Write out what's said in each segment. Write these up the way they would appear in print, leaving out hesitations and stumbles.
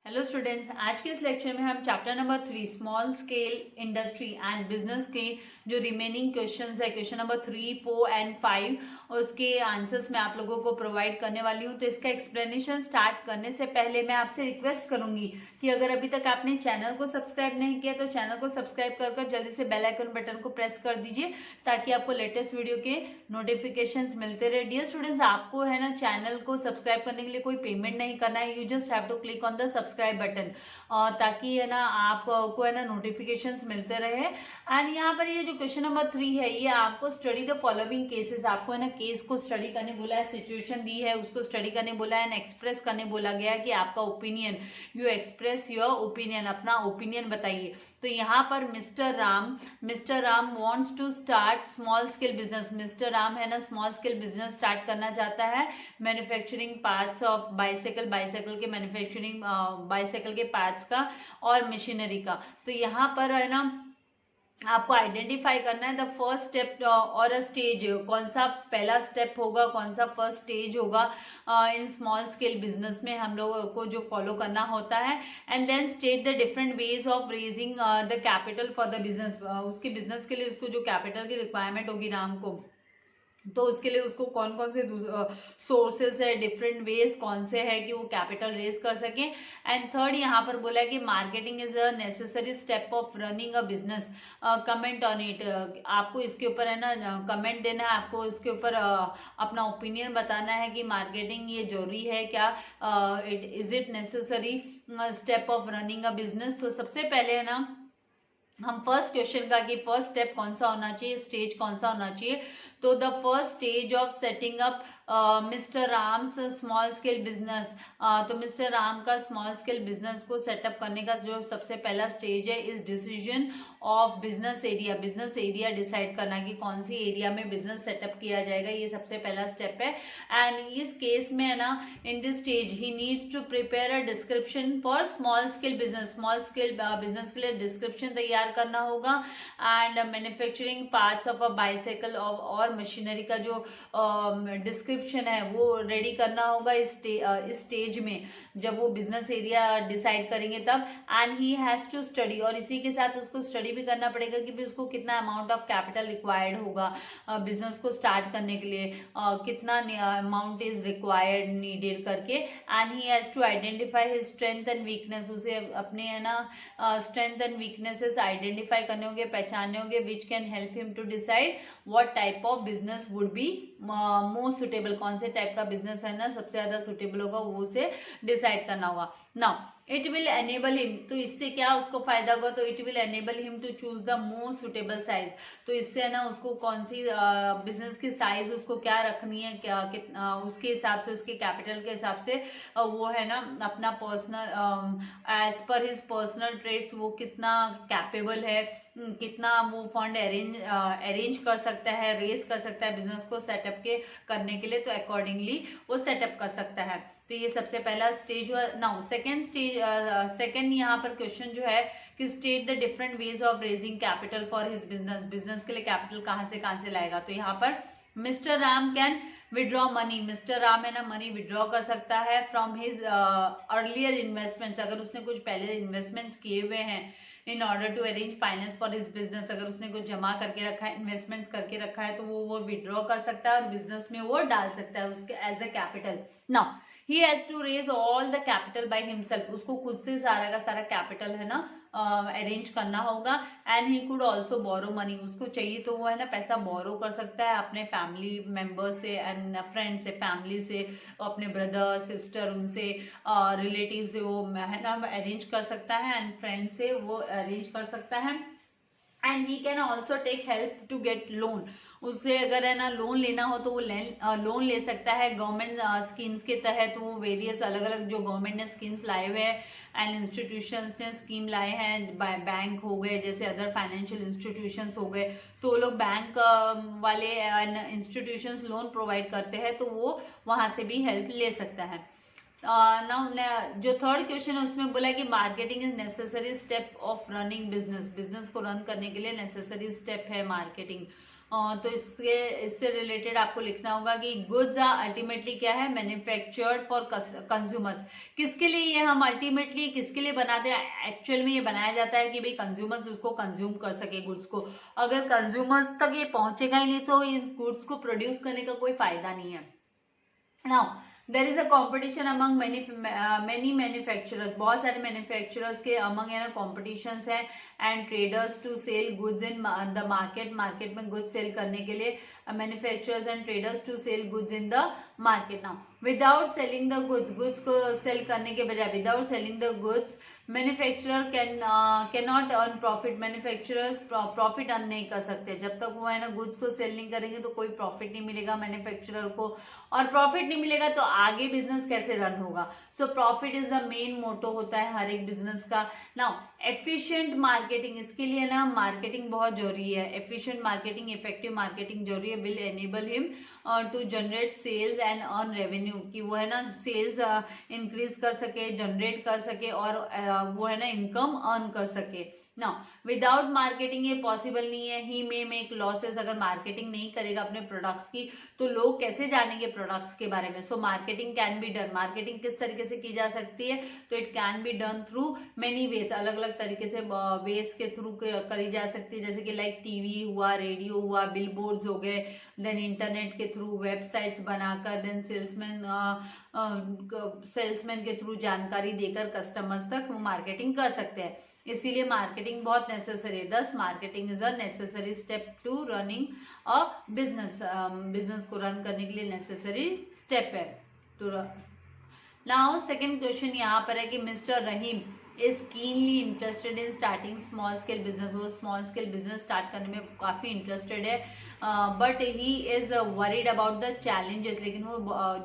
Hello students, आज के इस लेक्चर में हम chapter number 3 small scale industry and business के जो रिमेनिंग क्वेश्चंस है, क्वेश्चन नंबर 3, 4 एंड 5, उसके आंसर्स मैं आप लोगों को प्रोवाइड करने वाली हूं। तो इसका एक्सप्लेनेशन स्टार्ट करने से पहले मैं आपसे रिक्वेस्ट करूंगी कि अगर अभी तक आपने चैनल को सब्सक्राइब नहीं किया तो चैनल को सब्सक्राइब कर जल्दी से बेल आइकन बटन को प्रेस कर दीजिए ताकि आपको लेटेस्ट वीडियो के नोटिफिकेशन मिलते रहे। डियर स्टूडेंट्स, आपको है ना चैनल को सब्सक्राइब करने के लिए कोई पेमेंट नहीं करना है। You just have to click on the subscribe button ताकि है ना आपको है ना नोटिफिकेशंस मिलते रहे। एंड यहाँ पर ये जो क्वेश्चन नंबर 3 है, ये आपको स्टडी द फॉलोइंग केसेस, आपको है ना केस को स्टडी करने बोला है, सिचुएशन दी है उसको स्टडी करने बोला है एंड एक्सप्रेस करने बोला गया है कि आपका opinion, you express your opinion, अपना ओपिनियन बताइए। तो यहाँ पर mister Ram wants to start small scale business. Mister Ram है ना स्मॉल स्केल बिजनेस स्टार्ट करना चाहता है मैन्युफैक्चरिंग पार्ट्स ऑफ बाइसाइकिल के मैन्युफैक्चरिंग बाइसाइकिल के पार्ट्स का और मशीनरी का। तो यहाँ पर है ना आपको आइडेंटिफाई करना है द फर्स्ट स्टेप और अ स्टेज, कौन सा पहला स्टेप होगा, कौन सा फर्स्ट स्टेज होगा इन स्मॉल स्केल बिजनेस में हम लोगों को जो फॉलो करना होता है। And then state the different ways of raising the capital for the business. उसके बिजनेस के लिए उसको जो कैपिटल की रिक्वायरमेंट होगी राम को, तो उसके लिए उसको कौन कौन से सोर्सेस है, डिफरेंट वेज कौन से है कि वो कैपिटल रेज कर सके। एंड थर्ड यहाँ पर बोला है कि marketing is a necessary step of running a business, comment on it. आपको इसके ऊपर है ना कमेंट देना है, आपको इसके ऊपर अपना ओपिनियन बताना है कि मार्केटिंग ये जरूरी है क्या, is it necessary step of running a business. तो सबसे पहले है ना हम फर्स्ट क्वेश्चन का कि फर्स्ट स्टेप कौन सा होना चाहिए, स्टेज कौन सा होना चाहिए। तो the first stage of setting up mister Ram's small scale business, तो मिस्टर राम का स्मॉल स्केल बिजनेस को सेटअप करने का जो सबसे पहला स्टेज है इस decision of business area decide करना कि कौन सी एरिया में बिजनेस सेटअप किया जाएगा, ये सबसे पहला स्टेप है। एंड इस केस में है ना in this stage he needs to prepare a description for small scale business. Small scale business के लिए डिस्क्रिप्शन तैयार करना होगा and manufacturing parts of a bicycle और मशीनरी का जो डिस्क्रिप्शन है वो रेडी करना होगा इस स्टेज में, जब वो बिजनेस एरिया डिसाइड करेंगे तब। And he has to study, और इसी के साथ उसको स्टडी भी करना पड़ेगा कि भी उसको कितना अमाउंट ऑफ कैपिटल रिक्वायर्ड होगा बिजनेस को स्टार्ट करने के लिए, कितना अमाउंट इज रिक्वायर्ड नीडेड करके। And he has to identify his strength and weakness, उसे अपने है ना स्ट्रेंथ एंड वीकनेसेस आइडेंटिफाई करने होंगे, पहचानने होंगे, which can help him to decide what type of business would be most suitable, कौन से टाइप का बिजनेस है ना सबसे ज्यादा सुटेबल होगा वो उसे डिसाइड करना होगा। Now it will enable him, तो इससे क्या उसको फायदा होगा, तो it will enable him to choose the most suitable size. तो इससे है ना उसको कौन सी बिजनेस की साइज उसको क्या रखनी है, क्या उसके हिसाब से, उसके कैपिटल के हिसाब से वो है ना अपना personal as per his personal traits वो कितना कैपेबल है, कितना वो फंड अरेंज कर सकता है, रेस कर सकता है बिजनेस को सेटअप के करने के लिए, तो अकॉर्डिंगली वो सेटअप कर सकता है। तो ये सबसे पहला स्टेज हुआ। नाउ सेकंड यहाँ पर क्वेश्चन जो है कि state the different ways of raising capital for his business. Business के लिए कैपिटल कहाँ से लाएगा, तो यहाँ पर mister Ram can withdraw money, mister Ram है ना मनी विड्रॉ कर सकता है फ्रॉम हिज अर्लियर इन्वेस्टमेंट्स, अगर उसने कुछ पहले इन्वेस्टमेंट्स किए हुए हैं in order to arrange finance for his business, अगर उसने कुछ जमा करके रखा है, इन्वेस्टमेंट्स करके रखा है, तो वो विड्रॉ कर सकता है और बिजनेस में वो डाल सकता है उसके as a capital. Now he has to raise all the capital by himself, उसको खुद से सारा का सारा कैपिटल है ना अरेंज करना होगा। And he could also borrow money, उसको चाहिए तो वो है ना पैसा बोरो कर सकता है अपने फैमिली मेंबर से एंड फ्रेंड से, फैमिली से, अपने ब्रदर सिस्टर उनसे, रिलेटिव से वो है ना अरेंज कर सकता है एंड फ्रेंड से वो अरेंज कर सकता है। And he can also take help to get loan, उससे अगर है ना लोन लेना हो तो वो लोन ले सकता है गवर्नमेंट स्कीम्स के तहत। वो वेरियस अलग अलग जो गवर्नमेंट ने स्कीम्स लाए हुए हैं एंड इंस्टीट्यूशंस ने स्कीम लाए हैं, बैंक हो गए जैसे अदर फाइनेंशियल इंस्टीट्यूशंस हो गए, तो वो लोग बैंक वाले इंस्टीट्यूशंस लोन प्रोवाइड करते हैं, तो वो वहां से भी हेल्प ले सकता है। जो थर्ड क्वेश्चन है उसमें बोला कि marketing is necessary step of running business, business को रन करने के लिए नेसेसरी स्टेप है मार्केटिंग। तो इससे रिलेटेड आपको लिखना होगा कि गुड्स आर अल्टीमेटली क्या है, मैन्युफैक्चर्ड फॉर कंज्यूमर्स। किसके लिए ये हम अल्टीमेटली किसके लिए बनाते हैं, एक्चुअल में ये बनाया जाता है कि भाई कंज्यूमर्स उसको कंज्यूम कर सके गुड्स को। अगर कंज्यूमर्स तक ये पहुंचेगा ही नहीं तो इस गुड्स को प्रोड्यूस करने का कोई फायदा नहीं है। Now there is a competition among many manufacturers, बहुत सारे मैन्युफैक्चरर्स के अमंग है ना कॉम्पिटिशन है and traders to sell goods in the market, market में गुड्स सेल करने के लिए manufacturers and traders to sell goods in the market. Now without selling the goods, goods को सेल करने के बजाय without selling the goods manufacturer can not earn profit, manufacturers profit earn नहीं कर सकते। जब तक वो है ना गुड्स को सेल नहीं करेंगे तो कोई प्रॉफिट नहीं मिलेगा मैन्युफैक्चरर को, और प्रॉफिट नहीं मिलेगा तो आगे बिजनेस कैसे रन होगा। So profit is the main motto होता है हर एक बिजनेस का। नाउ एफिशिएंट मार्केटिंग, इसके लिए ना मार्केटिंग बहुत जरूरी है। एफिशिएंट मार्केटिंग, इफेक्टिव मार्केटिंग जरूरी है। Will enable him to generate sales and earn revenue, कि वो है ना सेल्स इंक्रीज कर सके, जनरेट कर सके और वो है ना इनकम अर्न कर सके। नाउ विदाउट मार्केटिंग ये पॉसिबल नहीं है। ही मे मेक लॉसेस, अगर मार्केटिंग नहीं करेगा अपने प्रोडक्ट्स की तो लोग कैसे जानेंगे प्रोडक्ट्स के बारे में। So marketing can be done, marketing किस तरीके से की जा सकती है, तो it can be done through many ways, अलग अलग तरीके से वेज के थ्रू करी जा सकती है, जैसे कि लाइक टीवी हुआ, रेडियो हुआ, बिलबोर्ड्स हो गए, देन इंटरनेट के थ्रू वेबसाइट्स बनाकर, देन सेल्समैन के थ्रू जानकारी देकर कस्टमर्स तक वो मार्केटिंग कर सकते हैं। इसीलिए मार्केटिंग बहुत नेसेसरी है। Thus marketing is a necessary step to running a business, business को रन करने के लिए नेसेसरी स्टेप है टू। नाउ सेकेंड क्वेश्चन यहाँ पर है कि mister Rahim is keenly interested in starting small scale business, वो स्मॉल स्केल बिजनेस स्टार्ट करने में काफी इंटरेस्टेड है, but he is worried about the challenges, लेकिन वो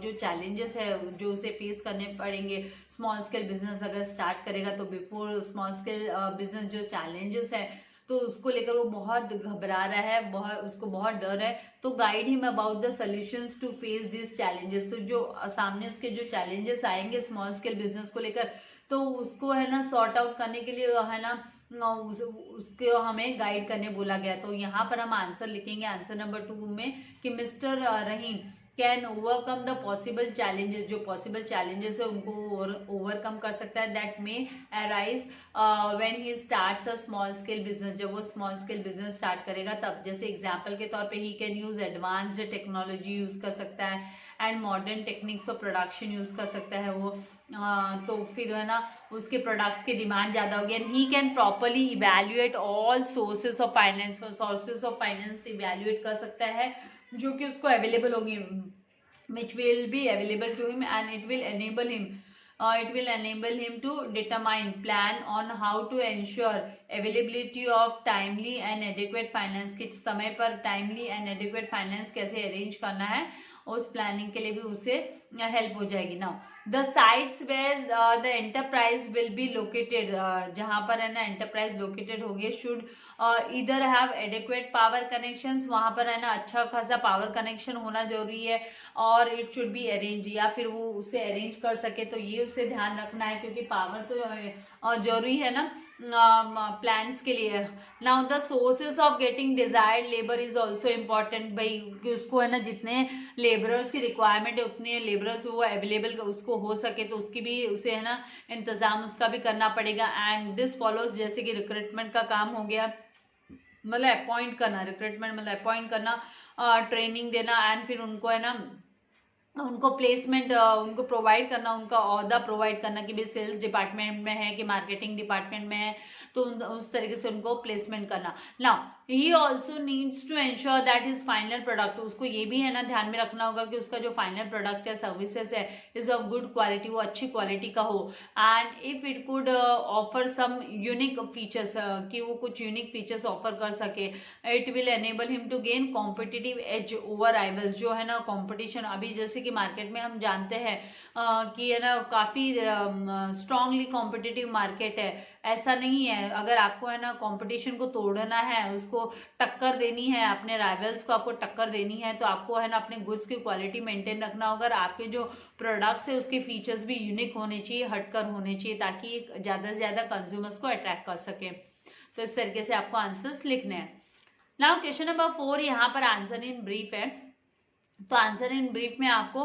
जो चैलेंजेस है जो उसे फेस करने पड़ेंगे स्मॉल स्केल बिजनेस अगर स्टार्ट करेगा तो बिफोर स्मॉल स्केल बिजनेस जो चैलेंजेस है तो उसको लेकर वो बहुत घबरा रहा है, उसको बहुत डर है। तो guide him about the solutions to face this challenges, तो जो सामने उसके जो चैलेंजेस आएंगे स्मॉल स्केल बिजनेस को लेकर तो उसको है ना सॉर्ट आउट करने के लिए है ना उसको हमें गाइड करने बोला गया। तो यहाँ पर हम आंसर लिखेंगे आंसर नंबर 2 में कि mister Rahim can overcome the possible challenges, जो पॉसिबल चैलेंजेस है उनको ओवरकम कर सकता है, that may arise when he starts a small scale business, जब वो स्मॉल स्केल बिजनेस स्टार्ट करेगा तब। जैसे एग्जांपल के तौर पे he can use advanced technology use कर सकता है and modern techniques of production use कर सकता है वो, तो फिर है ना उसके प्रोडक्ट्स की डिमांड ज्यादा होगी। And he can properly evaluate all sources of finance, sources of finance evaluate कर सकता है जो कि उसको अवेलेबल होंगी, which will be available to him and it will enable him to determine plan on how to ensure availability of timely and adequate finance, कि समय पर timely and adequate finance कैसे arrange करना है, उस प्लानिंग के लिए भी उसे हेल्प हो जाएगी। Now the sites where the enterprise will be located, जहां पर है ना एंटरप्राइज लोकेटेड होगी should either have adequate power connections, वहां पर है ना अच्छा खासा पावर कनेक्शन होना जरूरी है, और इट शुड बी अरेंज, या फिर वो उसे अरेंज कर सके, तो ये उसे ध्यान रखना है क्योंकि पावर तो जरूरी है ना प्लान्स के लिए। Now the sources of getting desired labour is also important, भाई कि उसको है ना जितने लेबरर्स की रिक्वायरमेंट है उतने लेबरर्स वो अवेलेबल उसको हो सके, तो उसकी भी उसे है ना इंतजाम उसका भी करना पड़ेगा। एंड दिस फॉलोज, जैसे कि रिक्रूटमेंट का काम हो गया, मतलब अपॉइंट करना, रिक्रूटमेंट मतलब अपॉइंट करना, ट्रेनिंग देना एंड फिर उनको है ना उनको प्लेसमेंट उनको प्रोवाइड करना, उनका ओहदा प्रोवाइड करना कि भाई सेल्स डिपार्टमेंट में है कि मार्केटिंग डिपार्टमेंट में है, तो उस तरीके से उनको प्लेसमेंट करना। Now he also needs to ensure that his final product, उसको ये भी है ना ध्यान में रखना होगा कि उसका जो फाइनल प्रोडक्ट है सर्विसेज है इज ऑफ गुड क्वालिटी, वो अच्छी क्वालिटी का हो, and if it could offer some unique features, कि वो कुछ यूनिक फीचर्स ऑफर कर सके, it will enable him to gain competitive edge over rivals, जो है ना कॉम्पिटिशन अभी जैसे कि मार्केट में हम जानते हैं कि है ना काफी स्ट्रांगली कॉम्पिटिटिव मार्केट है। ऐसा नहीं है, अगर आपको है ना कंपटीशन को तोड़ना है, उसको टक्कर देनी है, अपने राइवल्स को आपको टक्कर देनी है, तो आपको है ना अपने गुड्स की क्वालिटी मेंटेन रखना होगा, आपके जो प्रोडक्ट्स है उसके फीचर्स भी यूनिक होने चाहिए, हटकर होने चाहिए, ताकि ज्यादा से ज्यादा कंज्यूमर्स को अट्रैक्ट कर सके। तो इस तरीके से आपको आंसर्स लिखने हैं। नाउ क्वेश्चन नंबर 4 यहाँ पर आंसर इन ब्रीफ है। तो आंसर इन ब्रीफ में आपको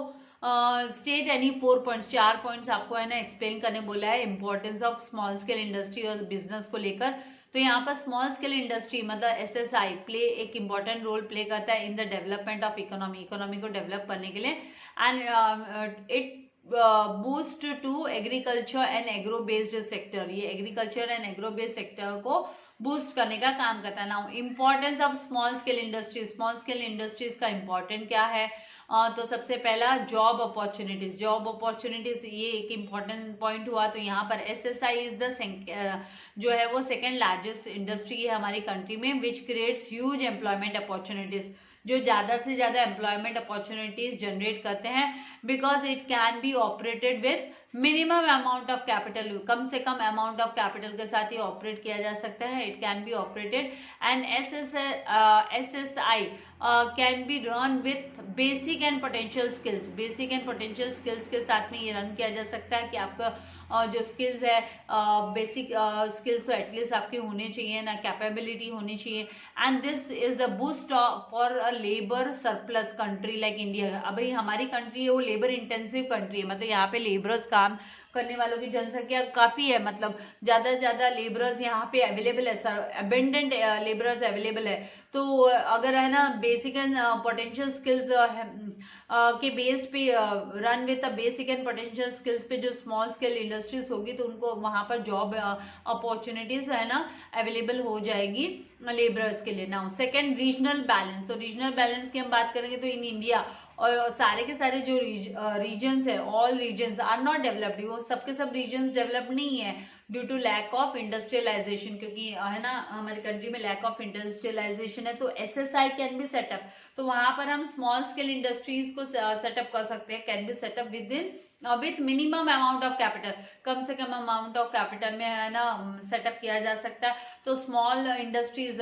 स्टेट एनी 4 पॉइंट्स, 4 पॉइंट्स आपको है ना एक्सप्लेन करने बोला है importance of small scale industry और बिजनेस को लेकर। तो यहाँ पर स्मॉल स्केल इंडस्ट्री मतलब एसएसआई प्ले एक इंपॉर्टेंट रोल प्ले करता है in the development of economy को डेवलप करने के लिए, and it boost to agriculture and agro based sector, ये agriculture and agro based sector को बूस्ट करने का काम करता है। Now importance of small scale industries, small scale industries का इंपॉर्टेंट क्या है? तो सबसे पहला जॉब अपॉर्चुनिटीज, जॉब अपॉर्चुनिटीज ये एक इंपॉर्टेंट पॉइंट हुआ। तो यहाँ पर एसएसआई इज द जो है वो सेकेंड लार्जेस्ट इंडस्ट्री है हमारी कंट्री में, which creates huge employment opportunities, जो ज़्यादा से ज़्यादा एम्प्लॉयमेंट अपॉर्चुनिटीज जनरेट करते हैं, because it can be operated with minimum amount of capital, कम से कम अमाउंट ऑफ कैपिटल के साथ ही ऑपरेट किया जा सकता है। It can be operated and SSI can be run with basic and potential skills, basic and potential skills के साथ में ये रन किया जा सकता है कि आपका जो स्किल्स है बेसिक स्किल्स तो एटलीस्ट आपके होने चाहिए ना, कैपेबिलिटी होनी चाहिए, and this is a boost for a labour surplus country like India. अभी हमारी कंट्री है वो लेबर इंटेंसिव कंट्री है, मतलब यहाँ पे लेबरर्स काम करने वालों की जनसंख्या काफ़ी है, मतलब ज़्यादा से ज़्यादा लेबरर्स यहाँ पे अवेलेबल है, सर अबेंडेंट लेबरर्स अवेलेबल है। तो अगर है ना बेसिक एंड पोटेंशियल स्किल्स के बेस्ड पे run with basic and potential skills पे जो स्मॉल स्केल इंडस्ट्रीज होगी तो उनको वहाँ पर जॉब अपॉर्चुनिटीज है ना अवेलेबल हो जाएगी लेबरर्स के लिए। नाउ सेकेंड रीजनल बैलेंस, तो रीजनल बैलेंस की हम बात करेंगे तो इन इंडिया और सारे के सारे जो रीजन्स है, all reasons are not developed, वो सबके सब रीजन्स डेवलप नहीं है due to lack of industrialisation, क्योंकि है ना हमारी कंट्री में लैक ऑफ इंडस्ट्रियलाइजेशन है। तो एसएसआई कैन बी सेटअप, तो वहां पर हम स्मॉल स्केल इंडस्ट्रीज को सेटअप कर सकते हैं, can be set up with in with minimum amount of capital, कम से कम अमाउंट ऑफ कैपिटल में है ना सेटअप किया जा सकता है। तो small industries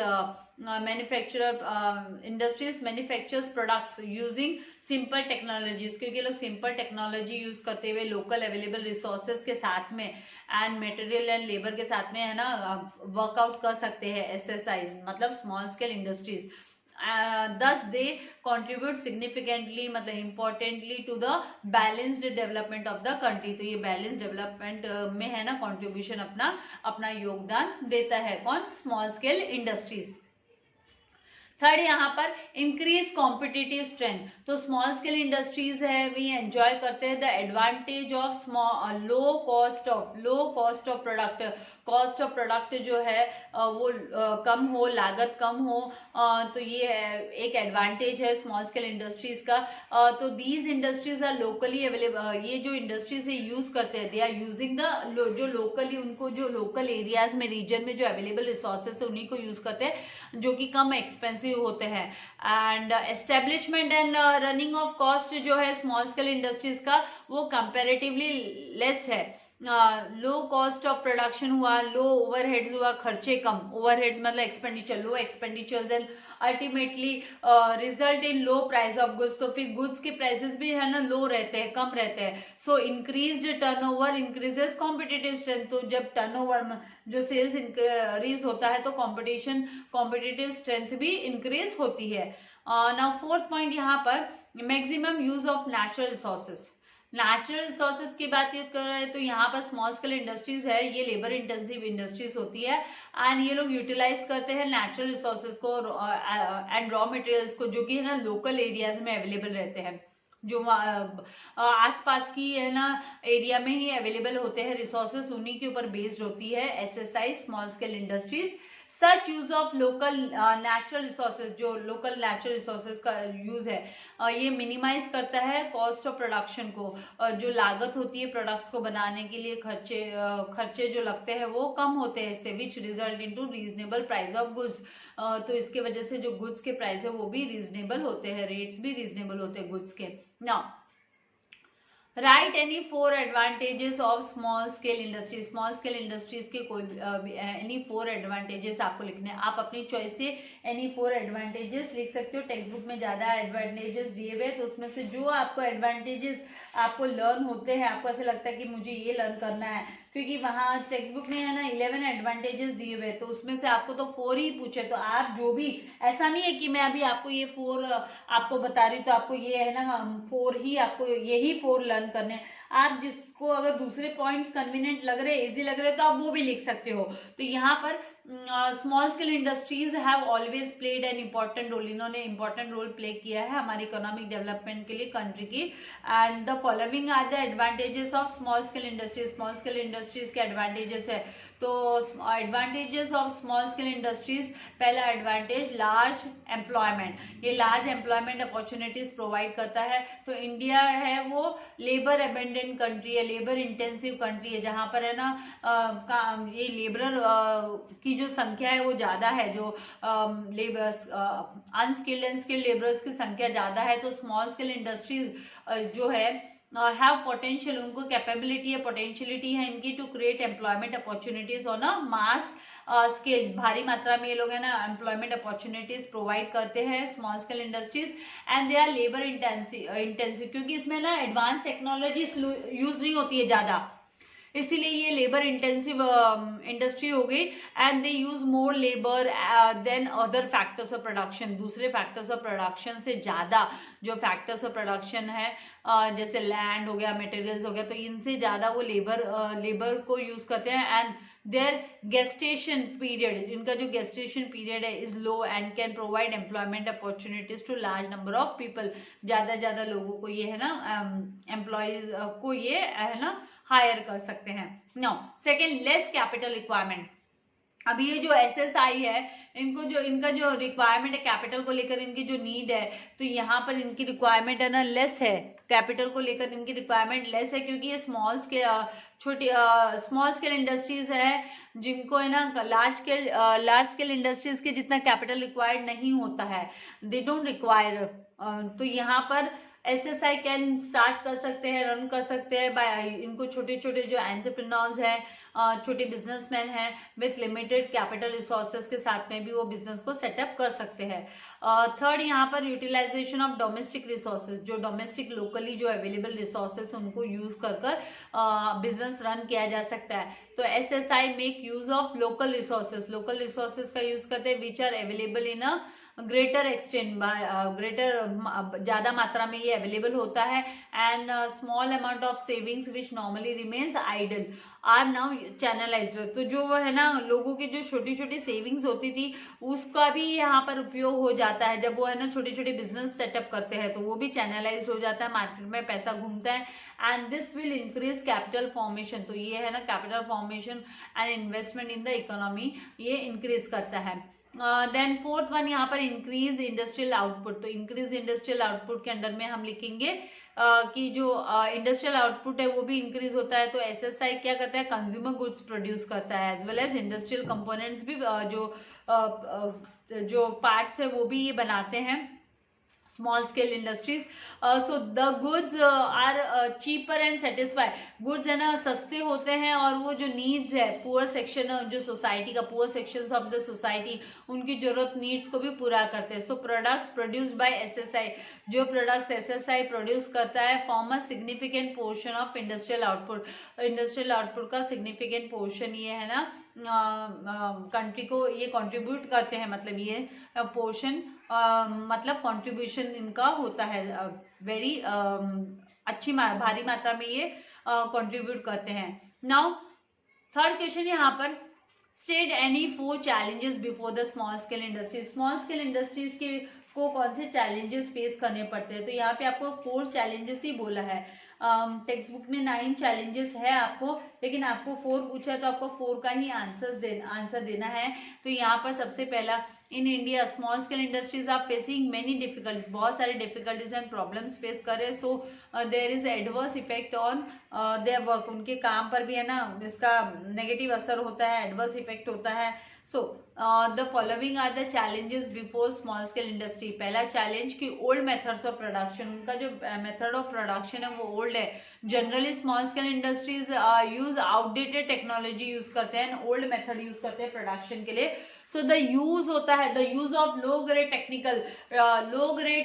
industries manufactures products using simple technologies, क्योंकि लोग सिंपल टेक्नोलॉजी यूज करते हुए लोकल अवेलेबल रिसोर्सेज के साथ में एंड मटेरियल एंड लेबर के साथ में है ना वर्कआउट कर सकते हैं एसएसआई मतलब small scale industries. thus they contribute significantly मतलब importantly to the balanced development of the country। तो ये balanced development में है ना contribution अपना योगदान देता है कौन? Small scale industries. थर्ड यहाँ पर इंक्रीज कॉम्पिटिटिव स्ट्रेंथ, तो स्मॉल स्केल इंडस्ट्रीज है वी एंजॉय करते हैं the advantage of low cost of product, cost of product जो है वो कम हो, लागत कम हो, तो ये एक एडवांटेज है स्मॉल स्केल इंडस्ट्रीज का। तो these industries are locally available, ये जो इंडस्ट्रीज है यूज करते हैं दे आर यूजिंग द जो लोकली उनको जो लोकल एरियाज में रीजन में जो अवेलेबल रिसोर्सेज है उन्हीं को यूज करते हैं जो कि कम एक्सपेंसिव होते हैं। And establishment and running of cost जो है स्मॉल स्केल इंडस्ट्रीज का वो कंपैरेटिवली लेस है। लो कॉस्ट ऑफ प्रोडक्शन हुआ, लो ओवरहेड्स हुआ, खर्चे कम, ओवरहेड्स मतलब expenditure, low expenditures and ultimately result in low price of goods, तो फिर गुड्स के प्राइसेस भी है ना लो रहते हैं, कम रहते हैं। So increased turnover increases competitive strength, तो जब टर्नओवर जो सेल्स इंक्रीज होता है तो कॉम्पिटिटिव स्ट्रेंथ भी इंक्रीज होती है। नाउ फोर्थ पॉइंट यहाँ पर maximum use of natural resources, natural resources की बात कर रहे हैं तो यहाँ पर स्मॉल स्केल इंडस्ट्रीज है ये लेबर इंटेंसिव इंडस्ट्रीज होती है एंड ये लोग यूटिलाइज करते हैं नेचुरल रिसोर्सेज को एंड रॉ मटेरियल्स को जो कि है ना लोकल एरियाज में अवेलेबल रहते हैं, जो आसपास की है ना एरिया में ही अवेलेबल होते हैं रिसोर्सेज, उन्हीं के ऊपर बेस्ड होती है SSI small scale industries. Such use of local natural resources, जो लोकल नेचुरल रिसोर्सेज का यूज है ये मिनिमाइज करता है कॉस्ट ऑफ प्रोडक्शन को, जो लागत होती है प्रोडक्ट्स को बनाने के लिए खर्चे जो लगते हैं वो कम होते हैं इससे, which result into reasonable price of goods, तो इसके वजह से जो गुड्स के प्राइस है वो भी रीजनेबल होते हैं, रेट्स भी रीजनेबल होते हैं गुड्स के। Now right any 4 advantages of small scale industries, small scale industries के कोई एनी 4 एडवांटेजेस आपको लिखने हैं, आप अपनी चॉइस से एनी 4 एडवांटेजेस लिख सकते हो। टेक्स्ट बुक में ज़्यादा एडवांटेजेस दिए हुए तो उसमें से जो आपको एडवांटेजेस आपको लर्न होते हैं, आपको ऐसे लगता है कि मुझे ये लर्न करना है क्योंकि वहाँ टेक्स्ट बुक में है ना 11 एडवांटेजेस दिए हुए, तो उसमें से आपको तो 4 ही पूछे, तो आप जो भी, ऐसा नहीं है कि मैं अभी आपको ये 4 आपको बता रही तो आपको ये है ना 4 ही, आपको यही 4 लर्न करने हैं। आप जिसको अगर दूसरे पॉइंट्स कन्वीनियंट लग रहे, इजी लग रहे, तो आप वो भी लिख सकते हो। तो यहाँ पर small scale industries have always played an important role, इन्होंने इंपॉर्टेंट रोल प्ले किया है हमारी इकोनॉमिक डेवलपमेंट के लिए कंट्री की। And the following are the advantages of small scale industries, small scale industries के एडवांटेजेस है। तो advantages of small scale industries, पहला एडवांटेज लार्ज एम्प्लॉयमेंट, ये लार्ज एम्प्लॉयमेंट अपॉर्चुनिटीज प्रोवाइड करता है। तो इंडिया है वो लेबर अबेंडेंट कंट्री है, लेबर इंटेंसिव कंट्री है, जहां पर है ना ये लेबर की जो संख्या है वो ज्यादा है, जो labours unskilled and skilled labours की संख्या ज्यादा है। तो स्मॉल स्केल इंडस्ट्रीज जो है हैव पोटेंशियल, उनको कैपेबिलिटी है, पोटेंशियलिटी है इनकी to create employment opportunities on a mass scale, भारी मात्रा में ये लोग है ना एम्प्लॉयमेंट अपॉर्चुनिटीज प्रोवाइड करते हैं small scale industries. And they are labour intensive, क्योंकि इसमें ना एडवांस टेक्नोलॉजी यूज नहीं होती है ज्यादा, इसीलिए ये लेबर इंटेंसिव इंडस्ट्री हो गई। And they use more labour than other factors of production, दूसरे फैक्टर्स ऑफ प्रोडक्शन से ज्यादा जो फैक्टर्स ऑफ प्रोडक्शन है जैसे लैंड हो गया, मटेरियल्स हो गया, तो इनसे ज्यादा वो लेबर को यूज करते हैं। एंड देयर गेस्टेशन पीरियड, इनका जो गेस्टेशन पीरियड है is low and can provide employment opportunities to large number of people, ज्यादा लोगों को ये है ना एम्प्लॉयज को ये है ना हायर कर सकते हैं। Now second, less capital requirement. अब ये जो एसएसआई है, इनका जो रिक्वायरमेंट है कैपिटल को लेकर, इनकी जो नीड है, तो यहाँ पर इनकी रिक्वायरमेंट है ना लेस है, कैपिटल को लेकर इनकी रिक्वायरमेंट लेस है, क्योंकि ये स्मॉल स्केल इंडस्ट्रीज है जिनको है ना लार्ज स्केल इंडस्ट्रीज के जितना कैपिटल रिक्वायर्ड नहीं होता है, दे डोंट रिक्वायर। तो यहाँ पर एसएसआई कैन स्टार्ट कर सकते हैं, रन कर सकते हैं बाय, इनको छोटे छोटे जो एंटरप्रेन्योर्स हैं, छोटे बिजनेसमैन हैं विथ लिमिटेड कैपिटल रिसोर्सेज के साथ में भी वो बिजनेस को सेटअप कर सकते हैं। थर्ड, यहाँ पर यूटिलाइजेशन ऑफ डोमेस्टिक रिसोर्सेज, जो डोमेस्टिक लोकली जो अवेलेबल रिसोर्सेज उनको यूज कर बिजनेस रन किया जा सकता है। तो SSI make use of local resources का यूज करते हैं which are available in a greater extent, ज्यादा मात्रा में ये अवेलेबल होता है। And small amount of savings which normally remains idle are now channelised, तो जो वो है ना लोगों की जो छोटी छोटी सेविंग्स होती थी उसका भी यहाँ पर उपयोग हो जाता है, जब वो है ना छोटे छोटे बिजनेस सेटअप करते हैं तो वो भी चैनलाइज्ड हो जाता है, मार्केट में पैसा घूमता है। And this will increase capital formation, तो ये है ना capital formation and investment in the economy ये इंक्रीज करता है। देन फोर्थ वन यहाँ पर इंक्रीज इंडस्ट्रियल आउटपुट, तो इंक्रीज इंडस्ट्रियल आउटपुट के अंडर में हम लिखेंगे कि जो इंडस्ट्रियल आउटपुट है वो भी इंक्रीज होता है। तो एसएसआई क्या करता है, कंज्यूमर गुड्स प्रोड्यूस करता है as well as industrial components भी, जो पार्ट्स है वो भी ये बनाते हैं small scale industries. So the goods are cheaper and satisfy, goods है ना सस्ते होते हैं और वो जो नीड्स है पुअर सेक्शन, जो सोसाइटी का poor sections of the society उनकी जरूरत नीड्स को भी पूरा करते हैं। सो प्रोडक्ट्स प्रोड्यूस्ड बाय एसएसआई, जो प्रोडक्ट्स एसएसआई प्रोड्यूस करता है form a significant portion of industrial output, industrial output का सिग्निफिकेंट पोर्शन ये है ना कंट्री को ये कंट्रीब्यूट करते हैं, मतलब ये पोर्शन मतलब कंट्रीब्यूशन इनका होता है वेरी अच्छी भारी मात्रा में ये कंट्रीब्यूट करते हैं। नाउ थर्ड क्वेश्चन यहाँ पर, state any 4 challenges before the small scale industries, small scale industries के को कौन से चैलेंजेस फेस करने पड़ते हैं। तो यहाँ पे आपको 4 चैलेंजेस ही बोला है, टेक्स्ट बुक में 9 चैलेंजेस है आपको, लेकिन आपको 4 पूछा है तो आपको 4 का ही आंसर देना है। तो यहाँ पर सबसे पहला, in India small scale industries are facing many difficulties, बहुत सारे डिफिकल्टीज एंड प्रॉब्लम्स फेस कर रहे हैं। So there is adverse effect on their work, उनके काम पर भी है ना इसका नेगेटिव असर होता है, एडवर्स इफेक्ट होता है। So the following are the challenges before small scale industry. पहला चैलेंज कि ओल्ड मेथड्स ऑफ प्रोडक्शन, उनका जो मेथड ऑफ प्रोडक्शन है वो ओल्ड है। Generally small scale industries use outdated technology use करते हैं, ओल्ड मेथड यूज करते हैं प्रोडक्शन के लिए। सो द यूज होता है, the use of low grade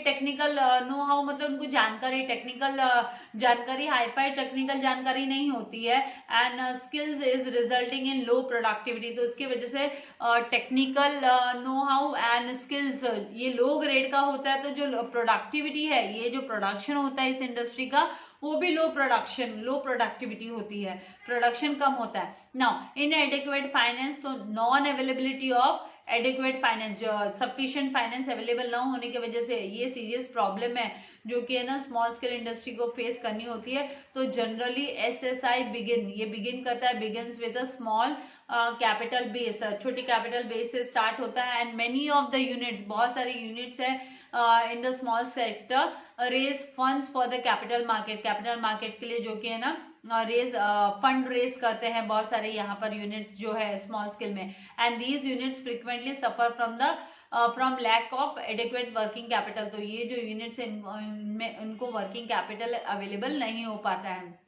technical, know how मतलब उनको जानकारी, टेक्निकल जानकारी, हाईफाई टेक्निकल जानकारी नहीं होती है, and skills is resulting in low productivity. तो इसकी वजह से technical know how and skills ये लो ग्रेड का होता है, तो जो प्रोडक्टिविटी है, ये जो प्रोडक्शन होता है इस इंडस्ट्री का, वो भी लो प्रोडक्टिविटी होती है, प्रोडक्शन कम होता है। नाउ इन एडिक्वेट फाइनेंस, तो non availability of adequate finance, जो सफिशिएंट फाइनेंस अवेलेबल ना होने की वजह से ये सीरियस प्रॉब्लम है जो कि है ना स्मॉल स्केल इंडस्ट्री को फेस करनी होती है। तो जनरली SSI बिगिन करता है, begins with a small capital base, छोटी कैपिटल बेस से स्टार्ट होता है, and many of the units, बहुत सारे यूनिट्स है in the small sector raise funds for the capital market के लिए, जो कि है ना फंड रेज करते हैं बहुत सारे यहाँ पर यूनिट्स जो है स्मॉल स्केल में, and these units frequently suffer from lack of adequate working capital. तो ये जो यूनिट्स है इनमें उनको वर्किंग कैपिटल अवेलेबल नहीं हो पाता है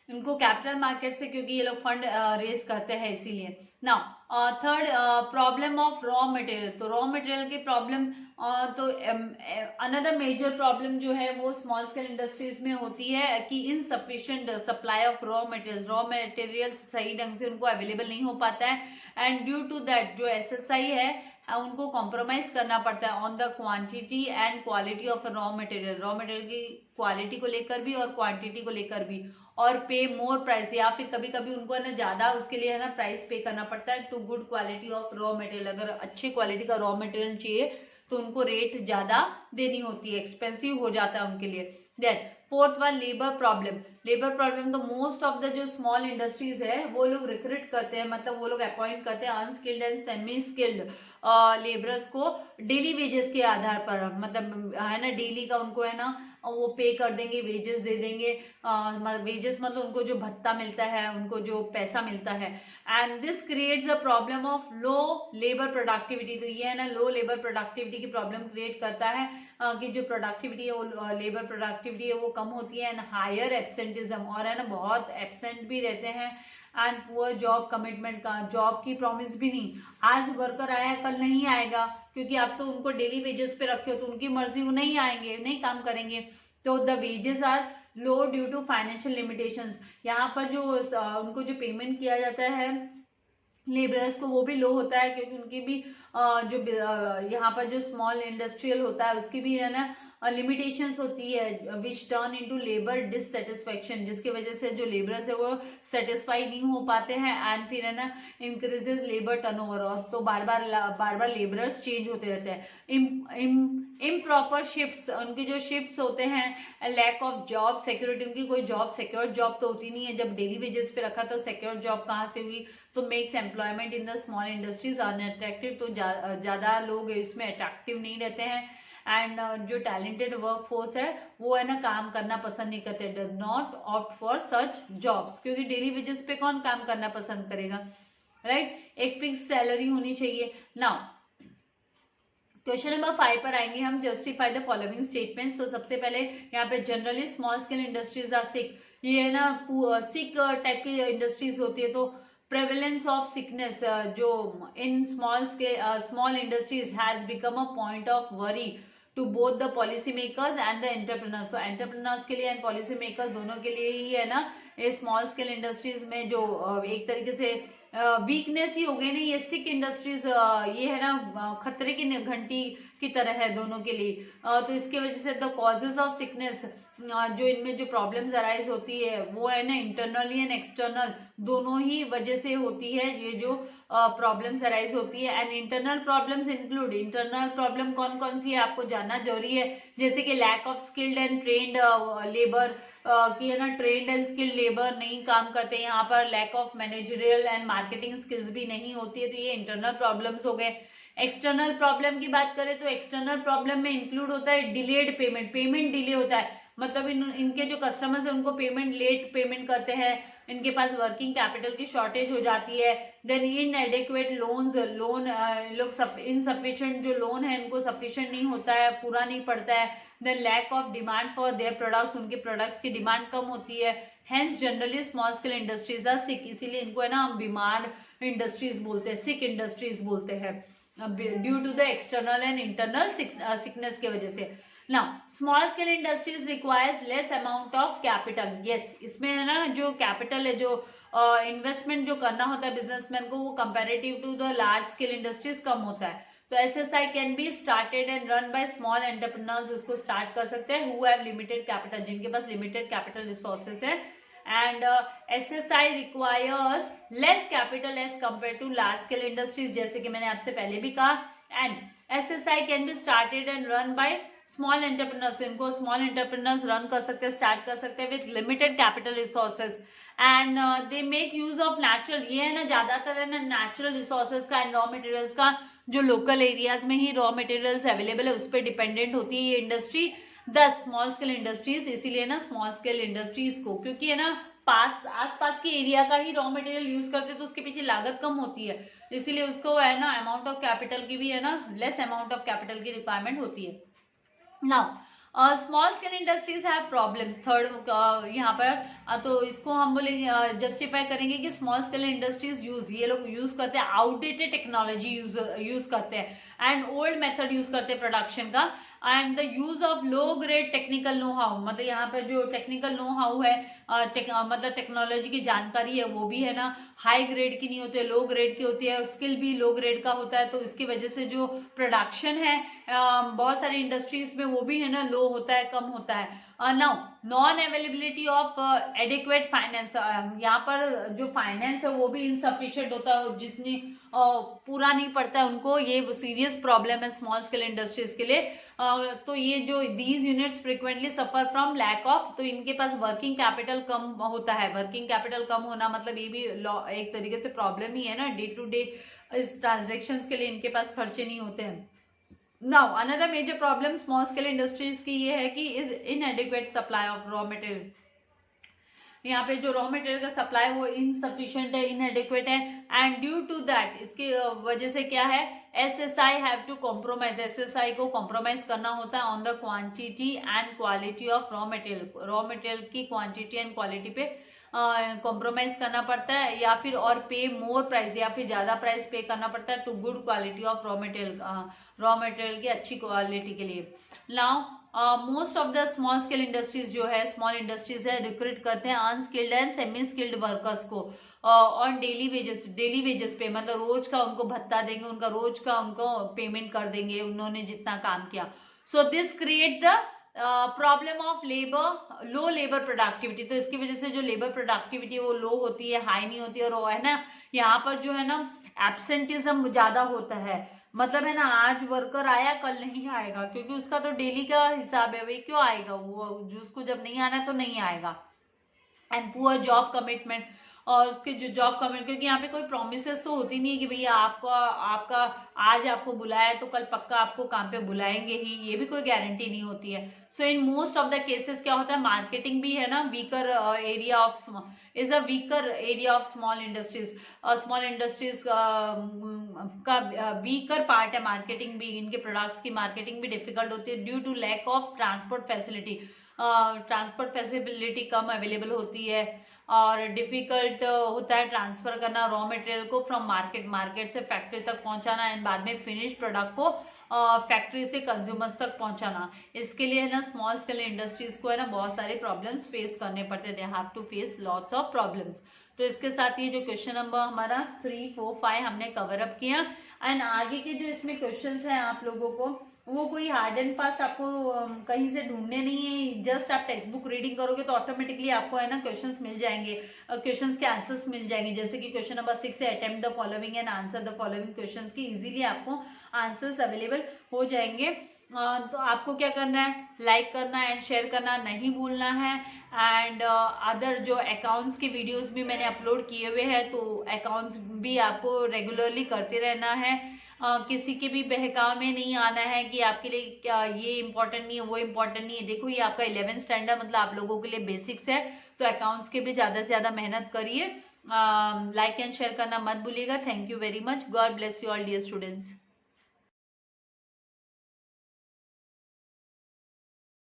इनको कैपिटल मार्केट से, क्योंकि ये लोग फंड रेज करते हैं इसीलिए। Now third problem of raw material, तो रॉ मटेरियल की प्रॉब्लम, तो अनदर मेजर प्रॉब्लम जो है वो स्मॉल स्केल इंडस्ट्रीज में होती है कि insufficient supply of raw materials सही ढंग से उनको अवेलेबल नहीं हो पाता है, एंड ड्यू टू दैट जो SSI है उनको कॉम्प्रोमाइज करना पड़ता है on the quantity and quality of raw material की क्वालिटी को लेकर भी और क्वांटिटी को लेकर भी, और पे मोर प्राइस, या फिर कभी कभी उनको है ना ज्यादा उसके लिए है ना प्राइस पे करना पड़ता है to good quality of raw material. अगर अच्छी क्वालिटी का रॉ मटेरियल चाहिए तो उनको रेट ज्यादा देनी होती है, एक्सपेंसिव हो जाता है उनके लिए। Then fourth one labour problem, तो मोस्ट ऑफ द जो स्मॉल इंडस्ट्रीज है वो लोग रिक्रूट करते हैं, मतलब वो लोग अपॉइंट करते हैं unskilled and semi skilled labourers को डेली वेजेस के आधार पर, मतलब है ना डेली का उनको है ना वो पे कर देंगे, वेजेस दे देंगे, वेजेस मतलब उनको जो भत्ता मिलता है, उनको जो पैसा मिलता है, and this creates the problem of low labour productivity. तो ये है ना लो लेबर प्रोडक्टिविटी की प्रॉब्लम क्रिएट करता है कि जो प्रोडक्टिविटी है वो लेबर प्रोडक्टिविटी है वो कम होती है, एंड हायर एब्सेंटिज्म, और है ना बहुत एब्सेंट भी रहते हैं, एंड पुअर जॉब कमिटमेंट का, जॉब की प्रॉमिस भी नहीं, आज वर्कर आया कल नहीं आएगा, क्योंकि आप तो उनको डेली वेजेस पे रखे हो तो उनकी मर्जी वो नहीं आएंगे, नहीं काम करेंगे, तो the wages are low due to financial limitations. यहाँ पर जो उनको जो पेमेंट किया जाता है लेबरर्स को वो भी लो होता है, क्योंकि उनकी भी जो यहाँ पर जो स्मॉल इंडस्ट्रियल होता है उसकी भी है ना लिमिटेशंस होती है, विच टर्न इनटू लेबर डिससेटिस्फेक्शन, जिसकी वजह से जो लेबरर्स है वो सेटिस्फाई नहीं हो पाते हैं, एंड फिर है ना इंक्रीजेस लेबर टर्नओवर, और तो बार बार लेबरर्स चेंज होते रहते हैं। इम्प्रॉपर शिफ्ट्स, उनके जो शिफ्ट्स होते हैं, लैक ऑफ जॉब सिक्योरिटी, उनकी कोई सिक्योर जॉब तो होती नहीं है, जब डेली वेजेस पे रखा तो सिक्योर जॉब कहाँ से हुई, तो makes employment in the small industries unattractive, तो ज्यादा लोग इसमें अट्रैक्टिव नहीं रहते हैं, एंड जो टैलेंटेड वर्क फोर्स है वो है ना काम करना पसंद नहीं करते, does not opt for such jobs, क्योंकि डेली वेजेस पे कौन काम करना पसंद करेगा, राइट। एक फिक्स सैलरी होनी चाहिए। नाउ क्वेश्चन नंबर 5 पर आएंगे हम, जस्टिफाई द फॉलोइंग स्टेटमेंट्स। तो सबसे पहले यहाँ पे generally small scale industries are sick, ये है ना सिक टाइप की इंडस्ट्रीज होती है, तो prevalence of sickness जो in small industries has become a point of worry to both the policy makers and the entrepreneurs। तो entrepreneurs के लिए and policy makers दोनों के लिए ही है ना ये स्मॉल स्केल इंडस्ट्रीज में जो एक तरीके से वीकनेस ही हो गई ना, ये सिक इंडस्ट्रीज ये है ना खतरे की घंटी की तरह है दोनों के लिए। तो इसके वजह से द कॉजेज ऑफ सिकनेस, जो इनमें जो प्रॉब्लम्स अराइज होती है वो है ना इंटरनली एंड एक्सटर्नल दोनों ही वजह से होती है, ये जो प्रॉब्लम्स अराइज होती है। And internal problems include, internal problem कौन कौन सी है आपको जानना जरूरी है, जैसे कि lack of skilled and trained labour, कि है ना ट्रेन्ड एंड स्किल्ड लेबर नहीं काम करते यहाँ पर, lack of managerial and marketing skills भी नहीं होती है, तो ये इंटरनल प्रॉब्लम्स हो गए। एक्सटर्नल प्रॉब्लम की बात करें तो एक्सटर्नल प्रॉब्लम में इंक्लूड होता है डिलेड पेमेंट डिले होता है, मतलब इनके जो कस्टमर्स है उनको पेमेंट लेट पेमेंट करते हैं, इनके पास वर्किंग कैपिटल की शॉर्टेज हो जाती है, देन इनएडिक्वेट लोन्स, लोन लोग इनसफिशिएंट जो लोन है इनको सफिशिएंट नहीं होता है, पूरा नहीं पड़ता है, then lack of demand for their products, उनके प्रोडक्ट्स की डिमांड कम होती है, hence generally small scale industries are sick, इसीलिए इनको है ना हम बीमार इंडस्ट्रीज बोलते हैं, सिक इंडस्ट्रीज बोलते हैं, due to the external and internal sickness की वजह से। Now small scale industries requires less amount of capital, yes इसमें है ना जो कैपिटल है, जो इन्वेस्टमेंट जो करना होता है बिजनेसमैन को, वो comparative to the large scale industries कम होता है। तो SSI can be started and run by small entrepreneurs, इसको स्टार्ट कर सकते हैं हु हैव लिमिटेड कैपिटल, जिनके पास लिमिटेड कैपिटल रिसोर्सेस है, and SSI requires less capital as compare to large scale industries, जैसे कि मैंने आपसे पहले भी कहा, and SSI can be started and run by small entrepreneurs, इनको स्मॉल एंटरप्रेन्योर्स रन कर सकते हैं, स्टार्ट कर सकते हैं with limited capital resources, and they make use of natural, ये है ना ज्यादातर है ना नेचुरल रिसोर्सेज का एंड रॉ मटेरियल्स का, जो लोकल एरियाज में ही रॉ मटेरियल्स अवेलेबल है उस पर डिपेंडेंट होती है ये industry, the small scale industries, इसीलिए ना स्मॉल स्केल इंडस्ट्रीज को, क्योंकि है ना आसपास के एरिया का ही रॉ मटेरियल यूज करते हैं तो उसके पीछे लागत कम होती है, इसीलिए उसको है ना अमाउंट ऑफ कैपिटल की भी है ना लेस अमाउंट ऑफ कैपिटल की रिक्वायरमेंट होती है। Now small scale industries have problems, third यहाँ पर तो इसको हम बोलेंगे जस्टिफाई करेंगे कि स्मॉल स्केल इंडस्ट्रीज ये लोग यूज करते हैं आउटडेटेड टेक्नोलॉजी यूज करते हैं एंड ओल्ड मेथड यूज करते हैं प्रोडक्शन का, and the use of low grade technical know how, मतलब यहाँ पर जो टेक्निकल नो हाउ है मतलब टेक्नोलॉजी की जानकारी है वो भी है ना हाई ग्रेड की नहीं होती है, लो ग्रेड की होती है, और स्किल भी लो ग्रेड का होता है, तो इसकी वजह से जो प्रोडक्शन है बहुत सारी इंडस्ट्रीज में वो भी है ना लो होता है, कम होता है। Now non availability of adequate finance, यहाँ पर जो फाइनेंस है वो भी इनसफिशिएंट होता है, जितनी पूरा नहीं पड़ता है उनको, ये सीरियस प्रॉब्लम है स्मॉल स्केल इंडस्ट्रीज के लिए। तो ये जो these units frequently suffer from lack of, तो इनके पास वर्किंग कैपिटल कम होता है, वर्किंग कैपिटल कम होना मतलब ये भी एक तरीके से प्रॉब्लम ही है ना, डे टू डे इस ट्रांजेक्शन के लिए इनके पास खर्चे नहीं होते हैं। Now another major problem small scale industries की ये है कि is inadequate supply of raw material, यहाँ पे जो रॉ मटेरियल का सप्लाई वो इनसफिशिएंट है, इनएडिक्वेट है, एंड ड्यू टू दैट इसकी वजह से क्या है SSI have to compromise, SSI को कॉम्प्रोमाइज करना होता है on the quantity and quality of raw material, raw material की क्वांटिटी एंड क्वालिटी पे कॉम्प्रोमाइज करना पड़ता है, या फिर और पे मोर प्राइस, या फिर ज्यादा प्राइस पे करना पड़ता है to good quality of raw material की अच्छी क्वालिटी के लिए। Now most of the small scale industries जो है, स्मॉल इंडस्ट्रीज है, रिक्रूट करते हैं unskilled and semi skilled workers को ऑन डेली वेजेस पे, मतलब रोज का उनको भत्ता देंगे, उनका रोज का उनको पेमेंट कर देंगे उन्होंने जितना काम किया। So this create the problem of labour, low labour productivity, तो इसकी वजह से जो लेबर प्रोडक्टिविटी वो लो होती है, हाई नहीं होती है, और है ना यहाँ पर जो है ना एब्सेंटिज्म ज्यादा होता है, मतलब है ना आज वर्कर आया कल नहीं आएगा, क्योंकि उसका तो डेली का हिसाब है, वही क्यों आएगा, वो जो उसको जब नहीं आना है तो नहीं आएगा। एंड पुअर जॉब कमिटमेंट, और उसके जो जॉब कमिटमेंट, क्योंकि यहाँ पे कोई प्रोमिसेस तो होती नहीं है कि भैया आपका आज आपको बुलाया है तो कल पक्का आपको काम पे बुलाएंगे ही, ये भी कोई गारंटी नहीं होती है। So in most of the cases क्या होता है, मार्केटिंग भी है ना weaker area of is a weaker area of small industries, small industries का वीकर पार्ट है मार्केटिंग भी, इनके प्रोडक्ट्स की मार्केटिंग भी डिफिकल्ट होती है due to lack of transport facility, transport facility कम अवेलेबल होती है, और डिफिकल्ट होता है ट्रांसफर करना रॉ मटेरियल को फ्रॉम मार्केट से फैक्ट्री तक पहुंचाना, एंड बाद में फिनिश प्रोडक्ट को फैक्ट्री से कंज्यूमर्स तक पहुंचाना। इसके लिए है ना स्मॉल स्केल इंडस्ट्रीज को है ना बहुत सारे प्रॉब्लम्स फेस करने पड़ते हैं, they have to face lots of problems. तो इसके साथ ये जो क्वेश्चन नंबर हमारा 3, 4, 5 हमने कवर अप किया, एंड आगे के जो इसमें क्वेश्चंस हैं आप लोगों को वो कोई हार्ड एंड फास्ट आपको कहीं से ढूंढने नहीं है, जस्ट आप टेक्स्ट बुक रीडिंग करोगे तो ऑटोमेटिकली आपको है ना क्वेश्चंस मिल जाएंगे, क्वेश्चंस के आंसर्स मिल जाएंगे, जैसे कि क्वेश्चन नंबर 6 है attempt the following and answer the following questions की इजीली आपको आंसर्स अवेलेबल हो जाएंगे। तो आपको क्या करना है, लाइक करना एंड शेयर करना नहीं भूलना है। एंड अदर जो अकाउंट्स के वीडियोस भी मैंने अपलोड किए हुए हैं, तो अकाउंट्स भी आपको रेगुलरली करते रहना है। किसी के भी बहकाव में नहीं आना है कि आपके लिए क्या ये इम्पोर्टेंट नहीं है, वो इम्पोर्टेंट नहीं है। देखो ये आपका 11th स्टैंडर्ड मतलब आप लोगों के लिए बेसिक्स है, तो अकाउंट्स के भी ज़्यादा से ज़्यादा मेहनत करिए। लाइक एंड शेयर करना मत भूलिएगा। Thank you very much. God bless you all dear students.